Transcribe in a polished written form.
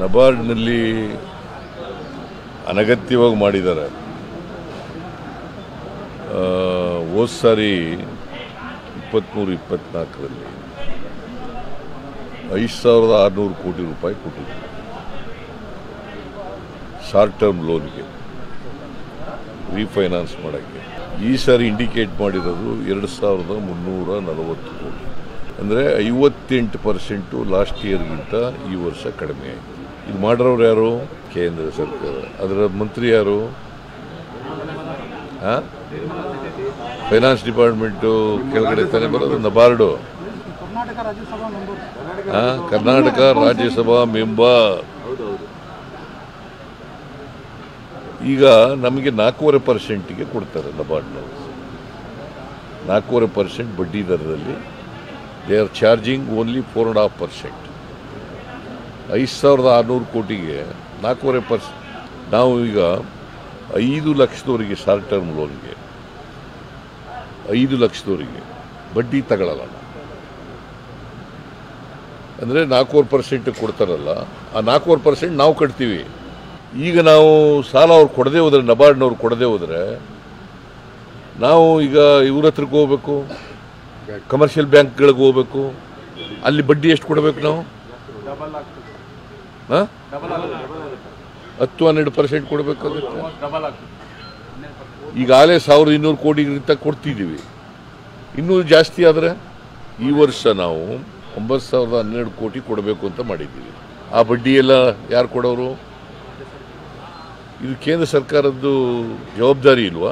ನಬಾರ್ಡ್ನಲ್ಲಿ ಅನಗತ್ಯವಾಗಿ ಮಾಡಿದ್ದಾರೆ. ಹೋದ ಸಾರಿ 23-24ರಲ್ಲಿ 5,600 ಕೋಟಿ ರೂಪಾಯಿ ಕೊಟ್ಟಿದ್ರು ಶಾರ್ಟ್ ಟರ್ಮ್ ಲೋನ್ಗೆ ರೀಫೈನಾನ್ಸ್ ಮಾಡೋಕ್ಕೆ. ಈ ಸಾರಿ ಇಂಡಿಕೇಟ್ ಮಾಡಿರೋದು 2,340 ಕೋಟಿ, ಅಂದರೆ 58% ಲಾಸ್ಟ್ ಇಯರ್ಗಿಂತ ಈ ವರ್ಷ ಕಡಿಮೆ ಆಯಿತು. ಇದು ಮಾಡಿರೋರು ಯಾರು? ಕೇಂದ್ರ ಸರ್ಕಾರ. ಅದರ ಮಂತ್ರಿ ಯಾರು? ಫೈನಾನ್ಸ್ ಡಿಪಾರ್ಟ್ಮೆಂಟು ಕೆಳಗಡೆ ತಾನೇ ಬರೋದು, ನಬಾರ್ಡು. ಕರ್ನಾಟಕ ರಾಜ್ಯಸಭಾ ಮೆಂಬರ್. ಈಗ ನಮಗೆ 4.5%ಗೆ ಕೊಡ್ತಾರೆ ನಬಾರ್ಡ್ನವರು. 4.5% ಬಡ್ಡಿ ದರದಲ್ಲಿ ದೇ ಆರ್ ಚಾರ್ಜಿಂಗ್ ಓನ್ಲಿ 4.5%. 5,600 ಕೋಟಿಗೆ 4.5%. ನಾವು ಈಗ 5 ಲಕ್ಷದವರಿಗೆ ಶಾರ್ಟ್ ಟರ್ಮ್ ಲೋನ್ಗೆ 5 ಲಕ್ಷದವರಿಗೆ ಬಡ್ಡಿ ತಗೊಳ್ಳಲ್ಲ. ಅಂದರೆ 4.5% ಕೊಡ್ತಾರಲ್ಲ, ಆ 4.5% ನಾವು ಕಟ್ತೀವಿ. ಈಗ ನಾವು ಸಾಲ ಅವ್ರು ಕೊಡದೆ ಹೋದರೆ, ನಬಾರ್ಡ್ನವ್ರು ಕೊಡದೆ ಹೋದರೆ, ನಾವು ಈಗ ಇವ್ರ ಹತ್ರಕ್ಕೆ ಹೋಗ್ಬೇಕು, ಕಮರ್ಷಿಯಲ್ ಬ್ಯಾಂಕ್ಗಳಿಗೆ ಹೋಗ್ಬೇಕು. ಅಲ್ಲಿ ಬಡ್ಡಿ ಎಷ್ಟು ಕೊಡಬೇಕು ನಾವು? 10-12% ಕೊಡಬೇಕಾಗುತ್ತೆ. ಈಗಾಗಲೇ 1,200 ಕೋಟಿಗಿಂತ ಕೊಡ್ತಿದ್ದೀವಿ. ಇನ್ನೂ ಜಾಸ್ತಿ ಆದರೆ ಈ ವರ್ಷ ನಾವು 9,012 ಕೋಟಿ ಕೊಡಬೇಕು ಅಂತ ಮಾಡಿದ್ದೀವಿ. ಆ ಬಡ್ಡಿ ಎಲ್ಲ ಯಾರು ಕೊಡೋರು? ಇದು ಕೇಂದ್ರ ಸರ್ಕಾರದ್ದು ಜವಾಬ್ದಾರಿ ಇಲ್ವಾ?